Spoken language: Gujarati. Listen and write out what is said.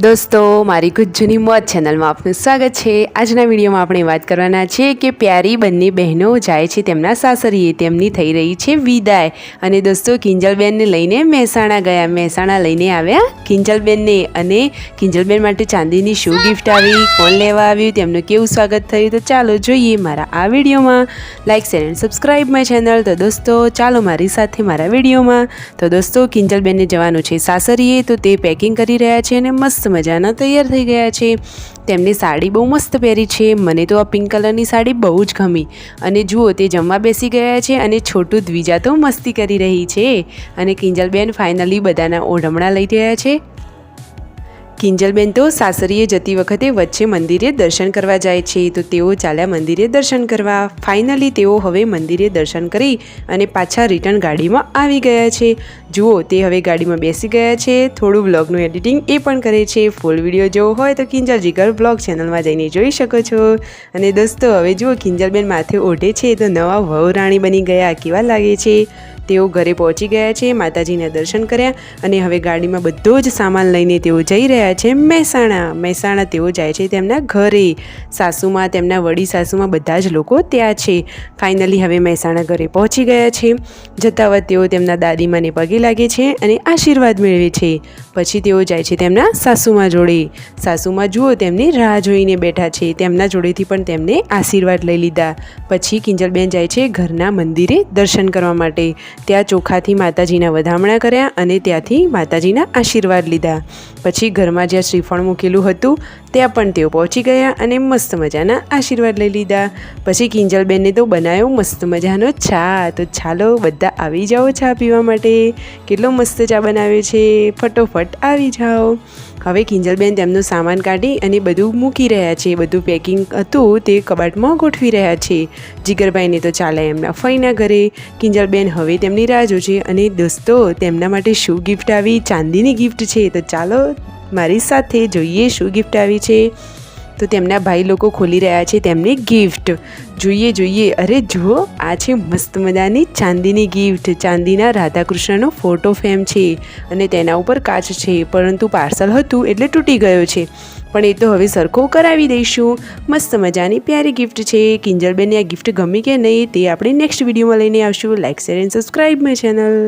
दोस्तों मारी कुछ जूनी मौज चेनल में आपનું સ્વાગત છે। આજના વિડીયોમાં આપણે વાત કરવાના છે કે પ્યારી બંને બહેનો જાય છે તેમના સાસરીએ, તેમની થઈ રહી છે વિદાય। અને દોસ્તો કિંજલબેનને લઈને મહેસાણા ગયા, મહેસાણા લઈને આવ્યા કિંજલબેનને। અને કિંજલબેન માટે ચાંદીની શું ગિફ્ટ આવી, કોણ લેવા આવ્યું, તેમનું કેવું સ્વાગત થયું, તો ચાલો જોઈએ મારા આ વિડીયોમાં। Like share and subscribe my channel. તો દોસ્તો ચાલો મારી સાથે મારા વિડીયોમાં। તો દોસ્તો કિંજલબેનને જવાનું છે સાસરીએ, તો તે પેકિંગ કરી રહ્યા છે અને મસ્ત મજાના તૈયાર થઈ ગયા છે। તેમની સાડી બહુ મસ્ત પહેરી છે, મને તો આ પિંક કલરની સાડી બહુ જ ગમી। અને જુઓ તે જમવા બેસી ગયા છે અને છોટું દ્વિજા તો મસ્તી કરી રહી છે। અને કિંજલબેન ફાઇનલી બધાના ઓઢમણા લઈ રહ્યા છે। કિંજલબેન તો સાસરીએ જતી વખતે વચ્ચે મંદિરે દર્શન કરવા જાય છે, તો તેઓ ચાલ્યા મંદિરે દર્શન કરવા। ફાઇનલી તેઓ હવે મંદિરે દર્શન કરી અને પાછા રિટર્ન ગાડીમાં આવી ગયા છે। જુઓ તે હવે ગાડીમાં બેસી ગયા છે, થોડું વ્લોગનું એડિટિંગ એ પણ કરે છે। ફૂલ વિડીયો જોવો હોય તો કિંજલ જીગર બ્લોગ ચેનલમાં જઈને જોઈ શકો છો। અને દોસ્તો હવે જુઓ કિંજલબેન માથે ઓઢે છે તો નવા વહુ રાણી બની ગયા, કેવા લાગે છે। તેઓ ઘરે પહોંચી ગયા છે, માતાજીના દર્શન કર્યા અને હવે ગાડીમાં બધો જ સામાન લઈને તેઓ જઈ રહ્યા છે મહેસાણા। મહેસાણા તેઓ જાય છે તેમના ઘરે, સાસુમાં, તેમના વડી સાસુમાં બધા જ લોકો ત્યાં છે। ફાઇનલી હવે મહેસાણા ઘરે પહોંચી ગયા છે। જતા વખત તેઓ તેમના દાદીમાને પગે લાગે છે અને આશીર્વાદ મેળવે છે। પછી તેઓ જાય છે તેમના સાસુમાં જોડે। સાસુમાં જુઓ તેમની રાહ જોઈને બેઠા છે, તેમના જોડેથી પણ તેમને આશીર્વાદ લઈ લીધા। પછી કિંજલબેન જાય છે ઘરના મંદિરે દર્શન કરવા માટે। ત્યાં ચોખાથી માતાજીના વધામણા કર્યા અને ત્યાંથી માતાજીના આશીર્વાદ લીધા। પછી ઘરમાં જ્યાં શ્રીફળ મૂકેલું હતું ત્યાં પણ તેઓ પહોંચી ગયા અને મસ્ત મજાના આશીર્વાદ લઈ લીધા। પછી કિંજલબેનને તો બનાવ્યો મસ્ત મજાનો ચા, તો ચાલો બધા આવી જાઓ ચા પીવા માટે। કેટલો મસ્ત ચા બનાવ્યો છે, ફટોફટ આવી જાઓ। હવે કિંજલબેન તેમનું સામાન કાઢી અને બધું મૂકી રહ્યા છે, બધું પેકિંગ હતું તે કબાટમાં ગોઠવી રહ્યા છે। જીગરભાઈને તો ચાલે એમના ફઈના ઘરે। કિંજલબેન હવે તેમની રાહ જોશે। અને દોસ્તો તેમના માટે શું ગિફ્ટ આવી, ચાંદીની ગિફ્ટ છે, તો ચાલો મારી સાથે જોઈએ શું ગિફ્ટ આવી છે। તો તેમના ભાઈ લોકો ખોલી રહ્યા છે તેમની ગિફ્ટ, જોઈએ। અરે જુઓ આ છે મસ્ત મજાની ચાંદીની ગિફ્ટ। ચાંદીના રાધાકૃષ્ણનો ફોટો ફ્રેમ છે અને તેના ઉપર કાચ છે, પરંતુ પાર્સલ હતું એટલે તૂટી ગયો છે, પણ એ તો હવે સરખો કરાવી દઈશું। મસ્ત મજાની પ્યારી ગિફ્ટ છે। કિંજલબેનને આ ગિફ્ટ ગમી કે નહીં તે આપણે નેક્સ્ટ વિડીયોમાં લઈને આવશું। Like share and subscribe my channel.